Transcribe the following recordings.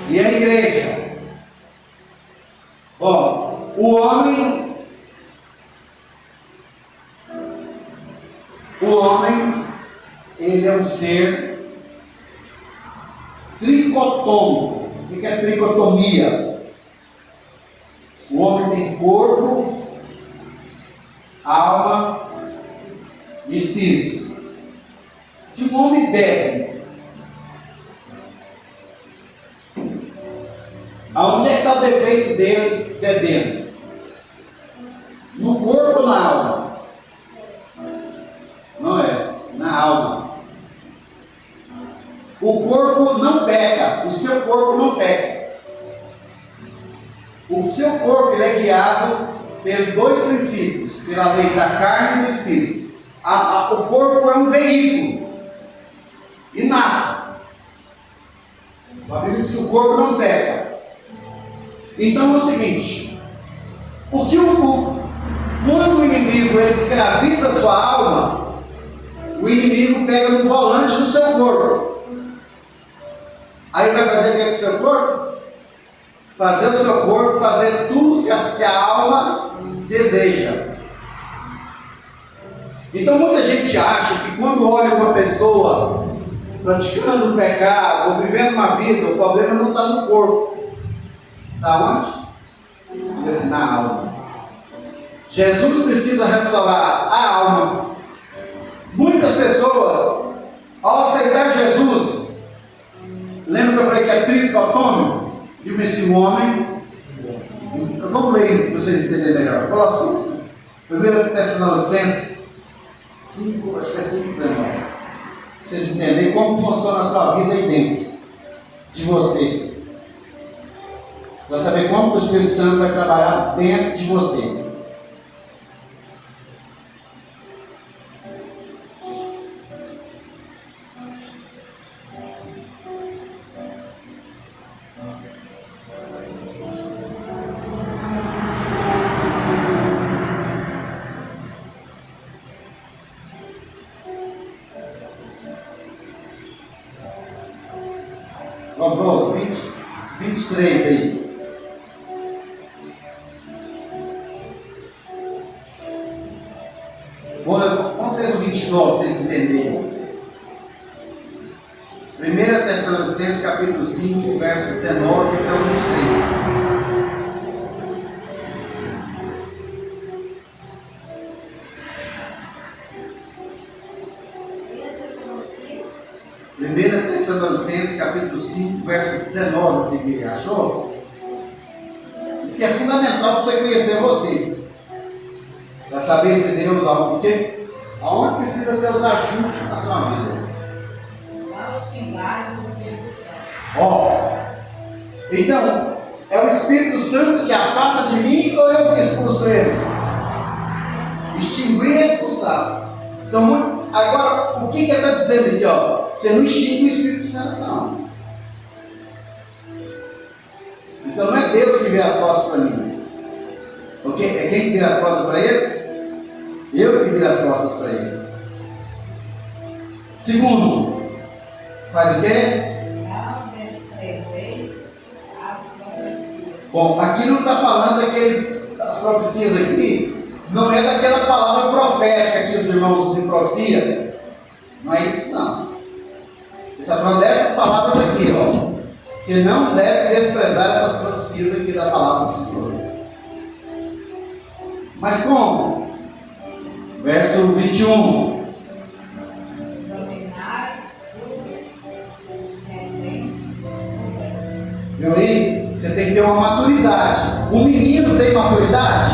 e a igreja. Bom, o homem, ele é um ser tricotômico. O que é tricotomia? O homem tem corpo, alma e espírito. Se o homem bebe, aonde é que está o defeito dele bebendo? No corpo ou na alma? Não é, na alma. O corpo não peca, o seu corpo não peca. O seu corpo ele é guiado pelos dois princípios, pela lei da carne e do espírito. O corpo é um veículo inato. A Bíblia diz que o corpo não peca. Então é o seguinte: quando o inimigo ele escraviza a sua alma, o inimigo pega no volante do seu corpo. Aí vai fazer o que com o seu corpo? Fazer o seu corpo fazer tudo que a alma deseja. Então muita gente acha que quando olha uma pessoa praticando o pecado ou vivendo uma vida, o problema não está no corpo. Está onde? Diz assim, na alma. Jesus precisa restaurar a alma. Muitas pessoas, ao aceitar Jesus, lembra que eu falei que é tricotômico? Viu esse homem? Vamos ler para vocês entenderem melhor. Colossenses, 1 Tessalonicenses 5, acho que é 5,19. Para vocês entenderem como funciona a sua vida aí dentro de você. Para saber como o Espírito Santo vai trabalhar dentro de você. Vamos, 23 aí. Vamos ler no 29 para vocês entenderem. 1 Tessalonicenses capítulo 5, verso 19 até o 23. 1 Tessalonicenses capítulo 5, verso 19, você que achou? Isso que é fundamental para você conhecer você. Para saber se Deus ama. Porque aonde precisa ter os ajustes na sua vida? Então, é o Espírito Santo que afasta de mim ou eu que expulso ele? Extinguir e expulsar. Então, agora, o que ele está dizendo aqui? Ó? Você não extingue o Espírito Santo, não. Então não é Deus que vira as costas para mim. Ok? É quem que vira as costas para ele? Eu que viro as costas para ele. Segundo, faz o quê? Bom, aqui não está falando das profecias aqui, não é daquela palavra profética que os irmãos usam em profecia. Não é isso, não. Está falando dessas palavras aqui, ó. Você não deve desprezar essas profecias aqui da palavra do Senhor. Mas como? Verso 21. Viu aí? Você tem que ter uma maturidade. O menino tem maturidade?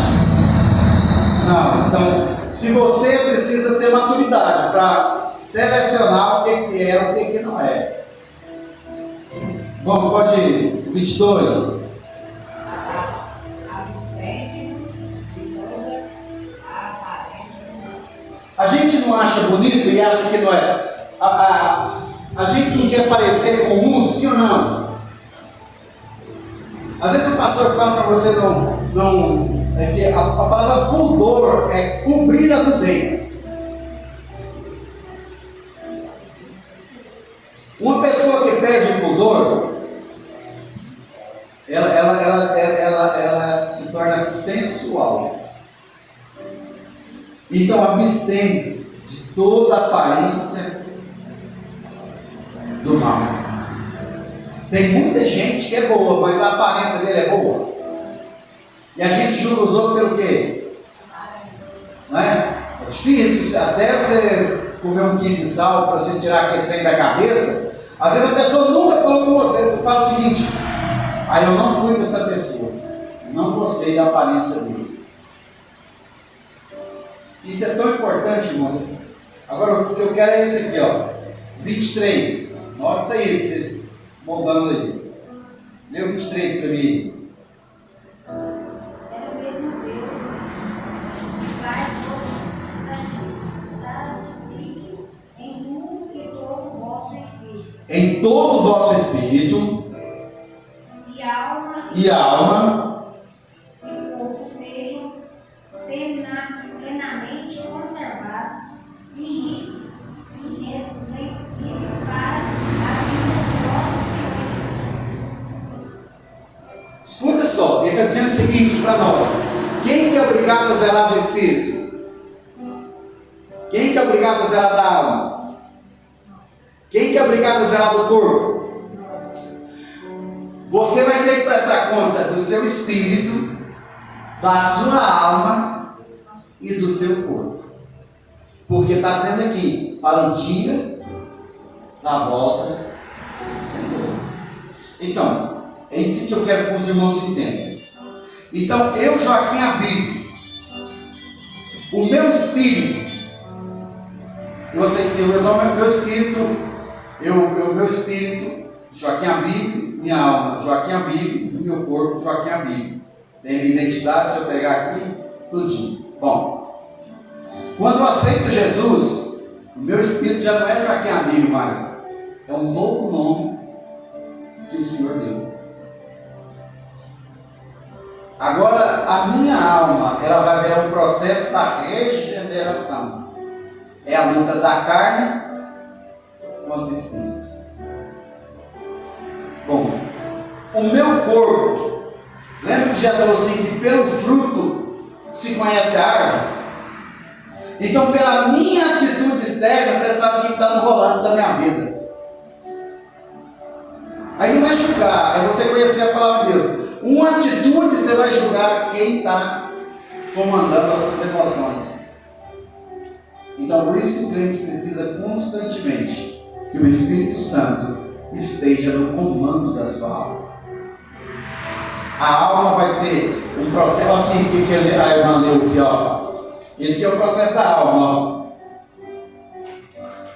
Não. Então, se você precisa ter maturidade para selecionar o que é e o que não é. Bom, pode ir. 22. A gente não acha bonito e acha que não é. A gente não quer parecer com o mundo, sim ou não? Às vezes o pastor fala para você é que a palavra pudor é cobrir a nudez. Uma pessoa que perde o pudor, ela se torna sensual. Então, abstém-se de toda aparência do mal. Tem muita gente que é boa, mas a aparência dele é boa. E a gente julga os outros pelo quê? Não é? É difícil, até você comer um quilo de sal para você tirar aquele trem da cabeça. Às vezes a pessoa nunca falou com você. Você fala o seguinte: aí eu não fui com essa pessoa, não gostei da aparência dele. Isso é tão importante, irmãos. Agora o que eu quero é esse aqui, ó, 23. Nossa, isso aí, vocês moldando aí. Lê o 23 para mim. É o mesmo Deus que faz santifique em tudo e todo o vosso espírito. Em todo o vosso espírito E alma e e corpo sejam plenamente conservados e irrepreensíveis para a vida do vosso Senhor. escuta só, ele está dizendo o seguinte para nós: quem que é obrigado a zelar do espírito? Quem que é obrigado a zelar da alma? Quem que é obrigado a zelar do corpo? Você vai ter que prestar conta do seu espírito, da sua alma e do seu corpo. Porque está dizendo aqui, para o dia da volta do Senhor. Então, é isso que eu quero que os irmãos entendam. Então, eu, Joaquim Abílio, o meu espírito, meu espírito, Joaquim Abílio, minha alma, Joaquim Abílio, meu corpo, Joaquim Abílio. Tem minha identidade, se eu pegar aqui, tudinho. Bom, quando eu aceito Jesus, o meu espírito já não é Joaquim Abílio mais. É um novo nome que o Senhor deu. Agora, a minha alma, ela vai ver um processo da regeneração. É a luta da carne contra o espírito. Bom, o meu corpo, lembra que Jesus falou assim, que pelo fruto se conhece a árvore? Então, pela minha atitude externa, você sabe quem está no volante da minha vida. Aí não é julgar, é você conhecer a palavra de Deus. Uma atitude você vai julgar quem está comandando as suas emoções. Então, por isso que o crente precisa constantemente que o Espírito Santo esteja no comando da sua alma. A alma vai ser um processo. Aqui, que a irmã leu aqui, ó. Esse é o processo da alma, ó.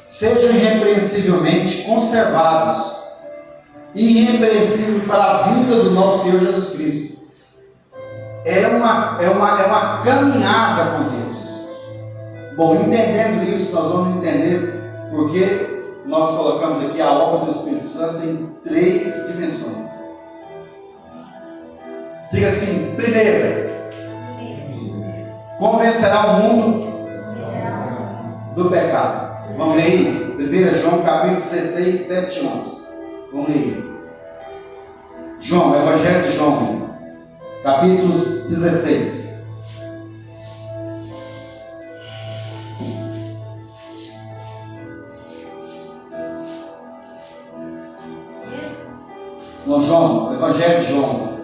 Sejam irrepreensivelmente conservados, irrepreensível para a vinda do nosso Senhor Jesus Cristo. É uma caminhada com Deus. Bom, entendendo isso, nós vamos entender porque nós colocamos aqui a obra do Espírito Santo em 3 dimensões. Diga assim: primeiro, convencerá o mundo do pecado. Vamos ler aí? 1 João capítulo 16, 7 e 11. Vamos ler aí. João, Evangelho de João, capítulo 16. No João, Evangelho de João.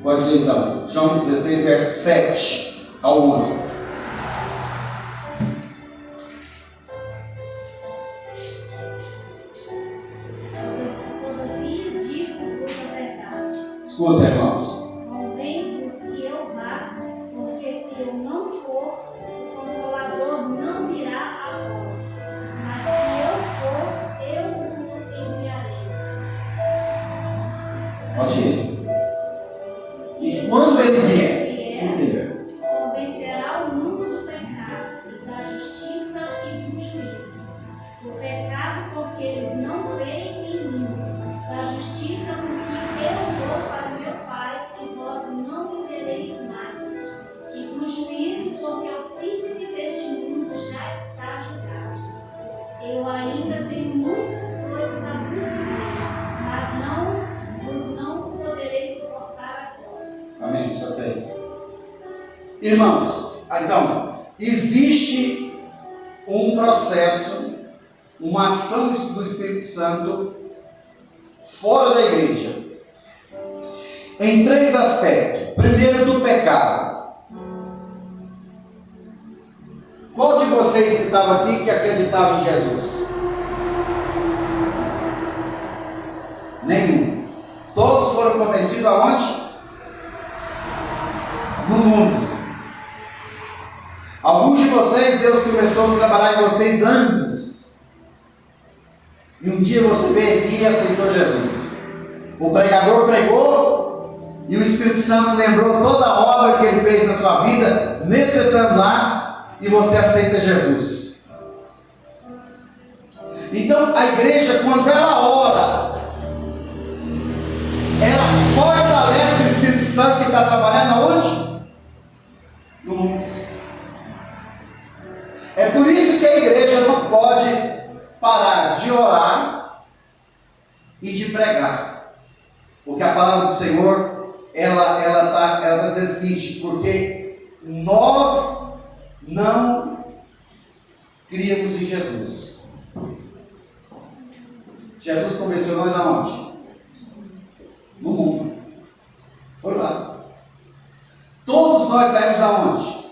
Pode ler então. João 16, verso 7 ao 11. Todavia digo-vos a verdade. Escuta, irmãos. Convém-vos que eu vá, porque se eu não for, o Consolador não virá a vós. Mas se eu for, eu o enviarei. Pode ir. E quando ele vier, convencerá o mundo do pecado, da justiça e do juízo. Do pecado, porque eles não creem em mim. Da justiça, porque eu vou para meu Pai e vós não me vereis mais. E do juízo, porque o príncipe deste mundo já está julgado. Eu ainda tenho muitas coisas a vos dizer, mas vos não poderei suportar. Irmãos, então, existe um processo, uma ação do Espírito Santo fora da igreja, em 3 aspectos. Primeiro, do pecado. Qual de vocês que estava aqui que acreditava em Jesus? Nenhum. Todos foram convencidos aonde? No mundo. Alguns de vocês, Deus começou a trabalhar em vocês anos. E um dia você veio aqui e aceitou Jesus. O pregador pregou e o Espírito Santo lembrou toda a obra que ele fez na sua vida, mesmo você estando lá, e você aceita Jesus. Então a igreja, quando ela ora, ela fortalece o Espírito Santo que está trabalhando aonde? No mundo. É por isso que a igreja não pode parar de orar e de pregar. Porque a palavra do Senhor, ela tá dizendo o seguinte: porque nós não criamos em Jesus. Jesus convenceu nós aonde? No mundo. Foi lá. Todos nós saímos da onde?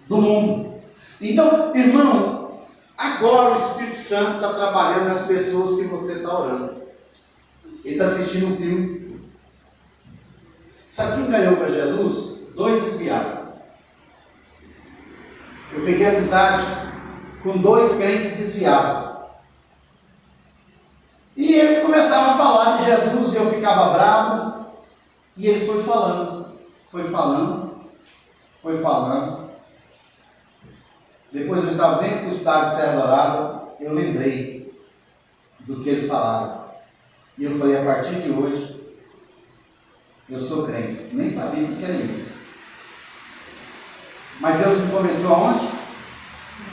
Do mundo. Então, irmão, agora o Espírito Santo está trabalhando nas pessoas que você está orando. Ele está assistindo um filme. Sabe quem ganhou para Jesus? 2 desviados. Eu peguei amizade com 2 crentes desviados. E eles começaram a falar de Jesus e eu ficava bravo. E eles foram falando. Foi falando. Depois eu estava dentro do estádio de Serra Dourada, eu lembrei do que eles falaram. E eu falei: a partir de hoje, eu sou crente. Nem sabia o que era isso. Mas Deus me convenceu aonde?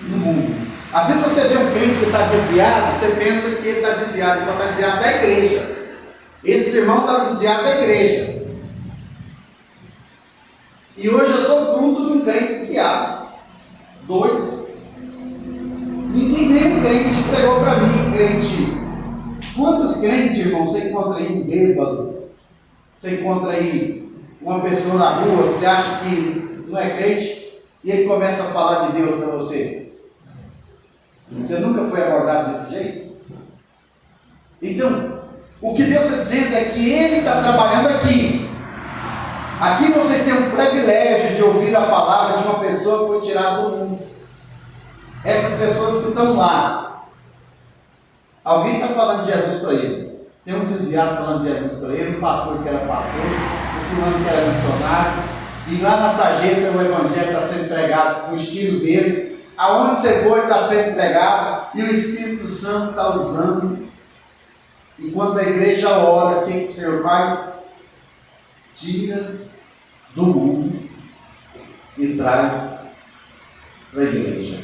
No mundo. Às vezes você vê um crente que está desviado, você pensa que ele está desviado, ele pode estar desviado da igreja. Esse irmão está desviado da igreja. E hoje eu sou fruto de um crente desviado. 2. Nenhum crente pregou para mim, crente. Quantos crentes, irmão, você encontra aí um bêbado? Você encontra aí uma pessoa na rua que você acha que não é crente e ele começa a falar de Deus para você? Você nunca foi abordado desse jeito? Então, o que Deus está dizendo é que Ele está trabalhando aqui. Aqui vocês têm o privilégio de ouvir a palavra de uma pessoa que foi tirada do mundo. Essas pessoas que estão lá. Alguém está falando de Jesus para ele. Tem um desviado falando de Jesus para ele, um pastor que era pastor, um fulano que era missionário. E lá na sarjeta o evangelho está sendo pregado com o estilo dele. Aonde você for está sendo pregado. E o Espírito Santo está usando. E quando a igreja ora, o que o Senhor faz? Tira do mundo e traz para a igreja.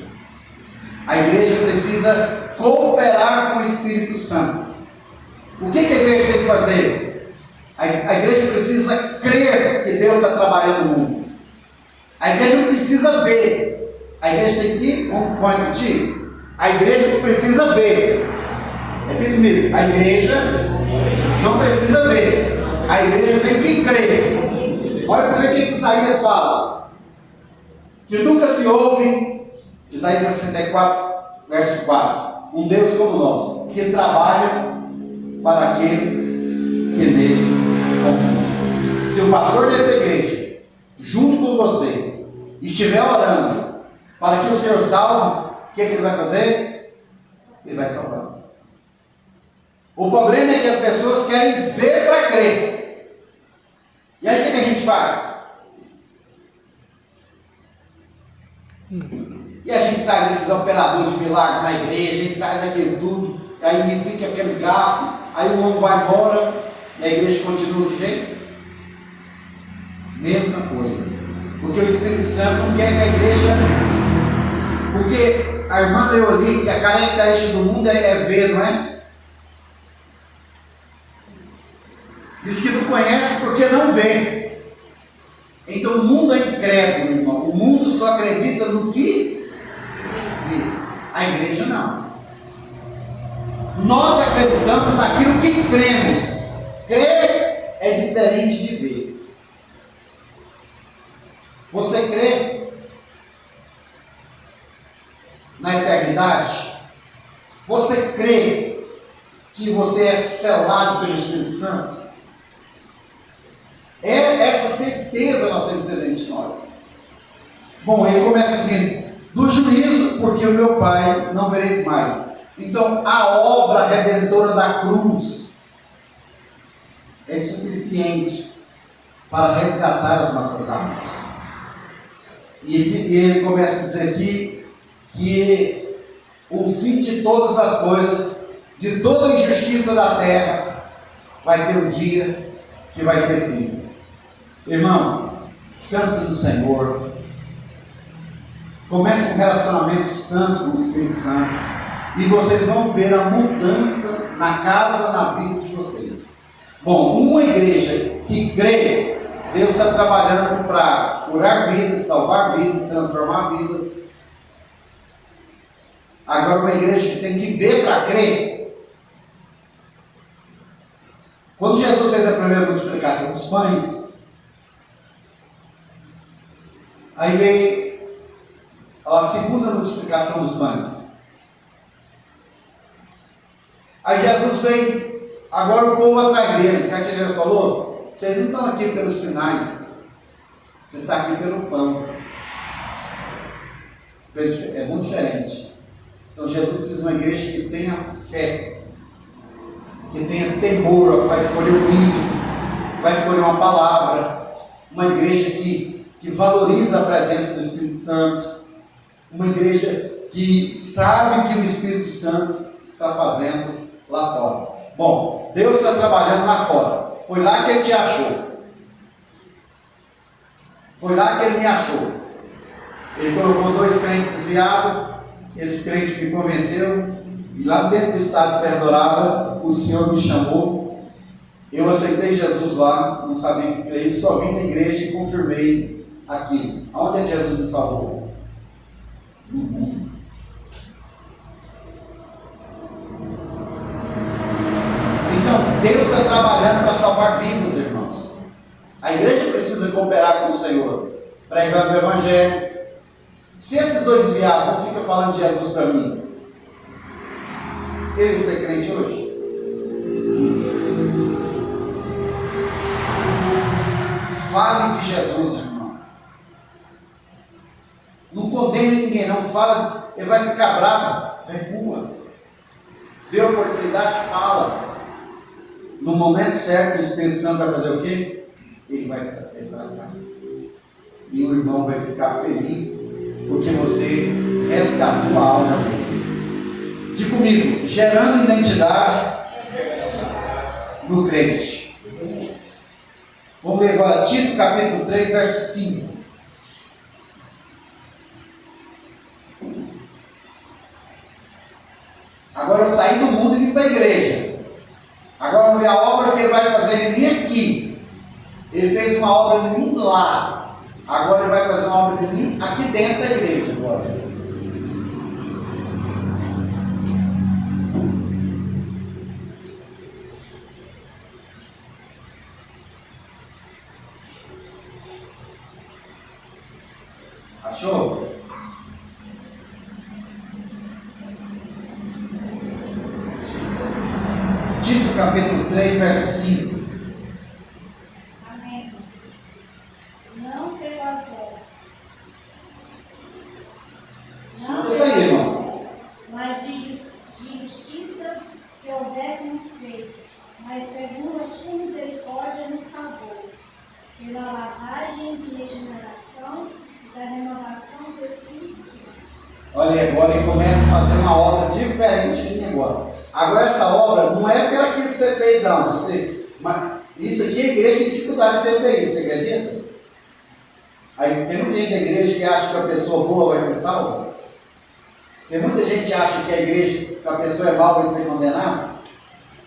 A igreja precisa cooperar com o Espírito Santo. O que a igreja tem que fazer? A igreja precisa crer que Deus está trabalhando no mundo. A igreja não precisa ver. A igreja tem que, vamos repetir? A igreja precisa ver. Repita comigo. A igreja não precisa ver. A igreja tem que crer. Olha para ver o que Isaías fala. Que nunca se ouve, Isaías 64, verso 4. Um Deus como nós, que trabalha para aquele que nele confia. Se o pastor dessa igreja, junto com vocês, estiver orando para que o Senhor salve, o que ele vai fazer? Ele vai salvar. O problema é que as pessoas querem ver para crer. E aí o que a gente faz? E a gente traz esses operadores de milagre na igreja, a gente traz aquilo tudo, aí fica aquele gasto, aí o homem vai embora e a igreja continua de jeito? Mesma coisa. Porque o Espírito Santo não quer que a igreja... Porque a irmã Leoli, que a característica do mundo é ver, não é? Diz que não conhece porque não vê. Então o mundo é incrédulo. credo, irmão. O mundo só acredita no que vê. A igreja não. Nós acreditamos naquilo que cremos. Crer é diferente de ver. Você crê na eternidade? Você crê que você é selado pelo Espírito Santo? Essa certeza nós temos dentro de nós. Bom, ele começa assim: do juízo, porque o meu Pai não vereis mais. Então, a obra redentora da cruz é suficiente para resgatar as nossas almas. E ele começa a dizer aqui que o fim de todas as coisas, de toda a injustiça da terra, vai ter um dia que vai ter fim. Irmão, descanse no Senhor. Comece um relacionamento santo com o Espírito Santo. E vocês vão ver a mudança na casa, na vida de vocês. Bom, uma igreja que crê, Deus está trabalhando para curar vidas, salvar vidas, transformar vidas. Agora, uma igreja que tem que ver para crer. Quando Jesus fez a primeira multiplicação dos pães, aí veio a segunda multiplicação dos pães. Aí Jesus veio, agora o povo atrás dele. Sabe o que Jesus falou? Vocês não estão aqui pelos sinais, você está aqui pelo pão. É muito diferente. Então Jesus precisa de uma igreja que tenha fé, que tenha temor, vai escolher o hino, vai escolher uma palavra, uma igreja que valoriza a presença do Espírito Santo, uma igreja que sabe o que o Espírito Santo está fazendo lá fora. Bom, Deus está trabalhando lá fora. Foi lá que Ele te achou. Foi lá que Ele me achou. Ele colocou 2 crentes desviados. Esse crente me convenceu. E lá dentro do estado de Serra Dourada, o Senhor me chamou. Eu aceitei Jesus lá, não sabia o que crer, só vim na igreja e confirmei aquilo. Aonde é Jesus me salvou? No mundo. Então, Deus está trabalhando para salvar vidas, irmãos. A igreja precisa cooperar com o Senhor, pregando o Evangelho. Se esses 2 desviados não ficam falando de Jesus para mim, eu ia ser crente hoje? Fale de Jesus, irmão. Não condene ninguém, não. Fala, ele vai ficar bravo, recua. Dê oportunidade, fala. No momento certo, o Espírito Santo vai fazer o quê? Ele vai trazer para cá. E o irmão vai ficar feliz, porque você resgatou a alma dele. Diga comigo: gerando identidade no crente. Vamos ler agora Tito capítulo 3, verso 5. Agora eu saí do mundo e vim para a igreja. Agora vamos ver a obra que ele vai fazer em mim aqui. Ele fez uma obra de mim lá. Agora ele vai fazer uma obra de mim aqui dentro da igreja. Agora. Achou? Tito capítulo 3, verso 5. Amém. Não pelas obras. Escuta isso aí, irmão. Mas de justiça que houvéssemos feito, mas segundo a sua misericórdia nos salvou, pela lavagem de regeneração e da renovação do Espírito Santo. Olha aí, agora ele começa a fazer uma obra diferente de mim agora. Agora essa obra não é pelo aquilo que você fez, não. Mas isso aqui a igreja tem dificuldade de entender isso, você acredita? Aí tem muita gente da igreja que acha que a pessoa boa vai ser salva. Tem muita gente que acha que a igreja, que a pessoa é mal vai ser condenada.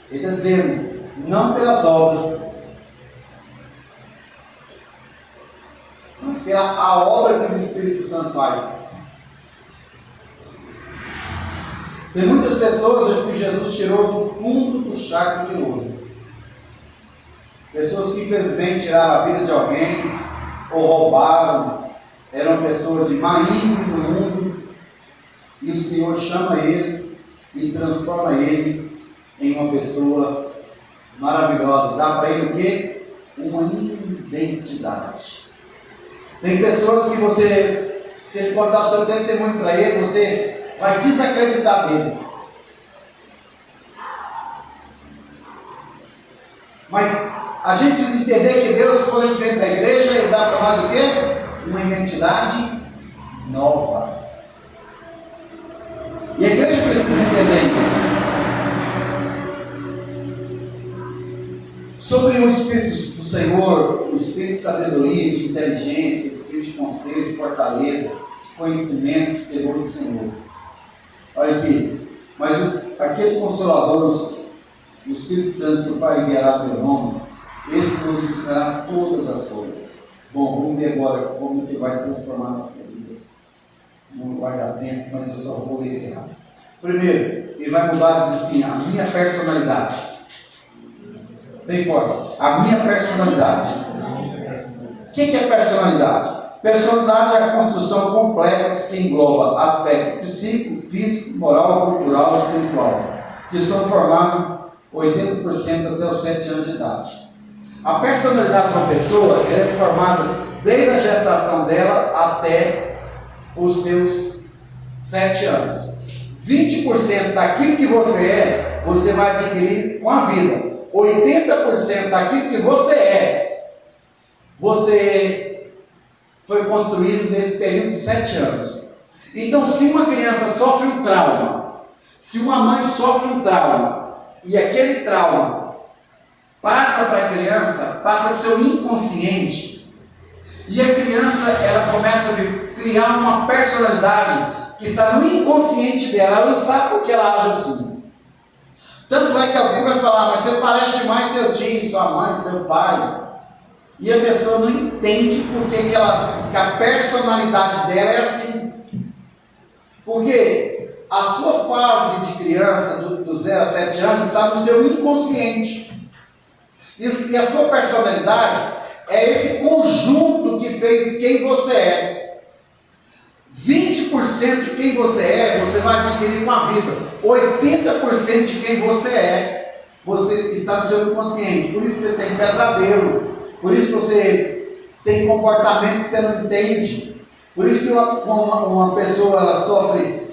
Ele está dizendo, não pelas obras. Mas pela obra que o Espírito Santo faz. Tem muitas pessoas que Jesus tirou do fundo do charco de ouro. Pessoas que infelizmente tiraram a vida de alguém, ou roubaram, eram pessoas de má índole no mundo, e o Senhor chama ele e transforma ele em uma pessoa maravilhosa. Dá para ele o quê? Uma identidade. Tem pessoas que você, se ele contar o seu testemunho para ele, você vai desacreditar dele. Mas a gente precisa entender que Deus, quando a gente vem para a igreja, Ele dá para nós o quê? Uma identidade nova. E a igreja precisa entender isso. Sobre o Espírito do Senhor, o Espírito de sabedoria, de inteligência, o Espírito de conselho, de fortaleza, de conhecimento, de temor do Senhor. Olha aqui, mas aquele Consolador, o Espírito Santo que o Pai enviará pelo nome, esse nos ensinará todas as coisas. Bom, vamos ver agora como que vai transformar a nossa vida. Não vai dar tempo, mas eu só vou ler errado. Primeiro, ele vai mudar, diz assim, a minha personalidade. Bem forte, a minha personalidade. O que é personalidade? Personalidade é a construção complexa que engloba aspectos psíquico, físico, moral, cultural e espiritual, que são formados 80% até os 7 anos de idade. A personalidade de uma pessoa é formada desde a gestação dela até os seus 7 anos. 20% daquilo que você vai adquirir com a vida. 80% daquilo que você foi construído nesse período de 7 anos. Então, se uma criança sofre um trauma, se uma mãe sofre um trauma, e aquele trauma passa para a criança, passa para o seu inconsciente, e a criança ela começa a criar uma personalidade que está no inconsciente dela, ela não sabe por que ela age assim. Tanto é que alguém vai falar, mas você parece mais seu tio, sua mãe, seu pai. E a pessoa não entende por que a personalidade dela é assim. Porque a sua fase de criança, do 0 a 7 anos, está no seu inconsciente. E a sua personalidade é esse conjunto que fez quem você é. 20% de quem você vai adquirir com a vida. 80% de quem você está no seu inconsciente. Por isso você tem pesadelo. Por isso você tem comportamento que você não entende. Por isso que uma pessoa ela sofre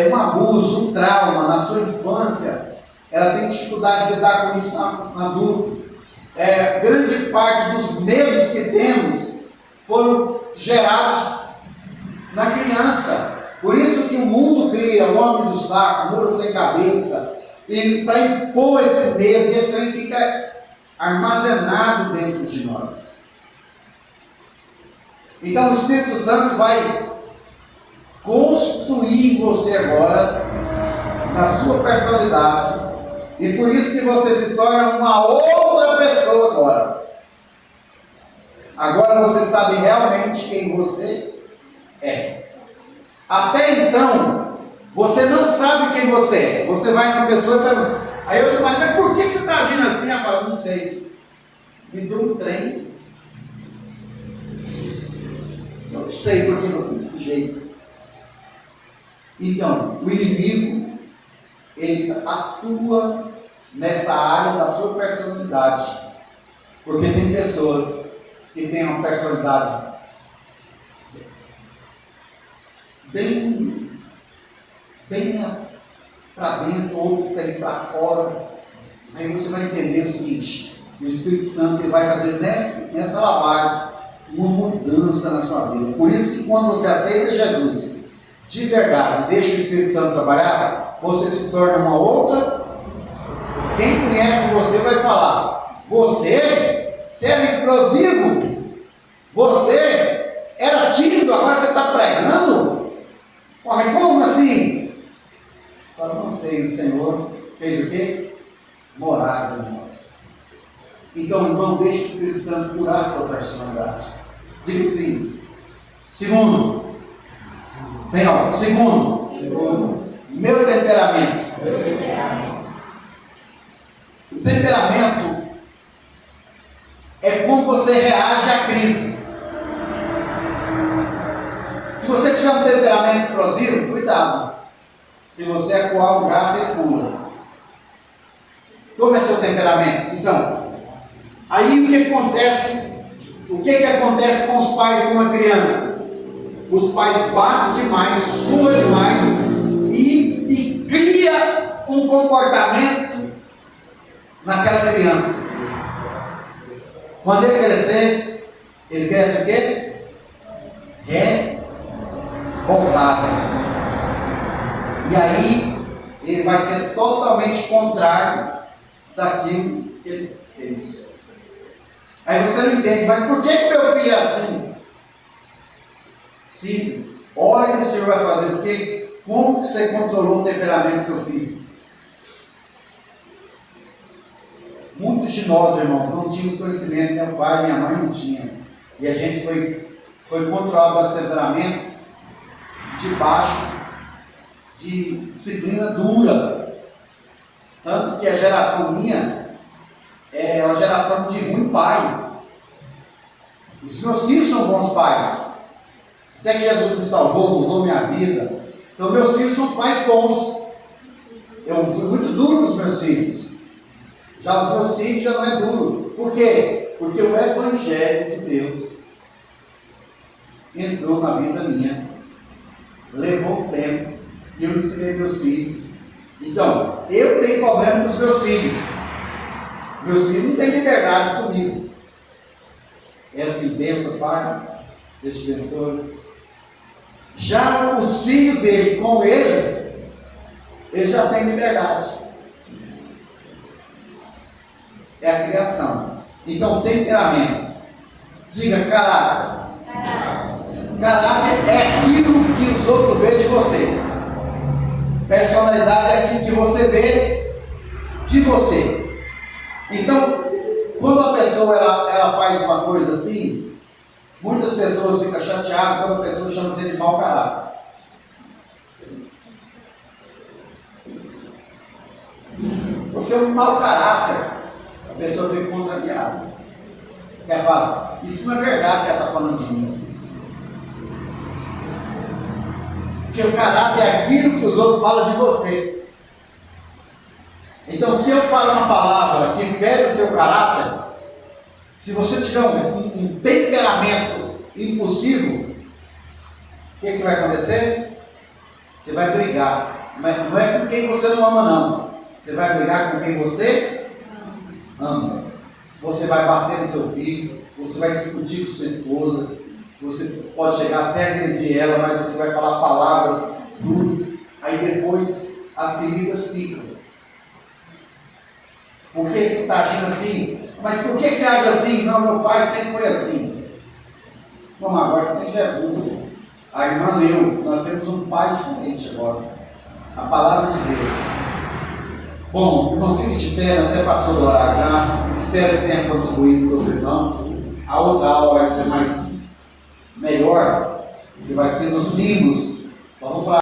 um abuso, um trauma na sua infância, ela tem dificuldade de lidar com isso na adulto. Grande parte dos medos que temos foram gerados na criança. Por isso que o mundo cria o homem do saco, muro sem cabeça, e para impor esse medo, e esse trem fica armazenado dentro de nós. Então o Espírito Santo vai construir você agora na sua personalidade, e por isso que você se torna uma outra pessoa agora. Agora você sabe realmente quem você é. Até então, você não sabe quem você é. Você vai numa pessoa e fala, aí você fala, mas por que você está agindo assim? Ela fala, não sei. Me deu um trem. Eu não sei por que eu estou desse jeito. Então, o inimigo, ele atua nessa área da sua personalidade. Porque tem pessoas que têm uma personalidade bem para dentro, outros têm para fora. Aí você vai entender o seguinte: o Espírito Santo ele vai fazer nessa lavagem uma mudança na sua vida. Por isso que quando você aceita Jesus de verdade, deixa o Espírito Santo trabalhar, você se torna uma outra. Quem conhece você vai falar: você era explosivo, você era tímido, agora você está pregando? Mas como assim? Fala, não sei, o Senhor fez o quê? Morada em nós. Então, irmão, deixe o Espírito Santo curar a sua personalidade. Diga assim: Segundo. Bem alto. Segundo. Meu temperamento. O temperamento é como você reage à crise. Se você tiver um temperamento explosivo, cuidado. Se você acuar um gato, ele pula. Como é seu temperamento? Então, aí o que acontece? O que acontece com os pais com uma criança? Os pais batem demais, suam demais e cria um comportamento naquela criança. Quando ele crescer, ele cresce o quê? Revoltado. E aí ele vai ser totalmente contrário daquilo que ele fez. Aí você não entende, mas por que meu filho é assim? Simples. Olha o que o Senhor vai fazer, porque como que você controlou o temperamento do seu filho? Muitos de nós, irmãos, não tínhamos conhecimento, meu pai e minha mãe não tinham. E a gente foi controlar o nosso temperamento debaixo de disciplina dura. Tanto que a geração minha é uma geração de ruim pai. Os meus filhos são bons pais. Até que Jesus me salvou, mudou minha vida. Então meus filhos são pais bons. Eu fui muito duro com os meus filhos. Já os meus filhos já não é duro. Por quê? Porque o Evangelho de Deus entrou na vida minha. Levou tempo. E eu ensinei meus filhos. Então, eu tenho problema com os meus filhos. Meus filhos não têm liberdade comigo. É assim, benção, pai. Deus te abençoe. Já os filhos dele, com eles já têm liberdade. É a criação. Então, temperamento. Diga caráter. Caráter é aquilo que os outros veem de você. Personalidade é aquilo que você vê de você. Então, quando a pessoa ela faz uma coisa assim, muitas pessoas ficam chateadas quando a pessoa chama você de mau caráter. Você é um mau caráter. A pessoa fica contrariada. Ela fala, isso não é verdade que ela está falando de mim. Porque o caráter é aquilo que os outros falam de você. Então, se eu falo uma palavra que fere o seu caráter, se você tiver um temperamento impulsivo, o que vai acontecer? Você vai brigar. Mas não é com quem você não ama, não. Você vai brigar com quem você ama. Você vai bater no seu filho, você vai discutir com sua esposa, você pode chegar até agredir ela, mas você vai falar palavras duras, aí depois as feridas ficam. Por que você está agindo assim? Mas por que você age assim? Não, meu pai sempre foi assim. Não, mas agora você tem Jesus. A irmã leu, nós temos um pai diferente agora. A palavra de Deus. Bom, irmão, fique de pé, até passou do horário já. Espero que tenha contribuído com os irmãos. A outra aula vai ser melhor, que vai ser nos símbolos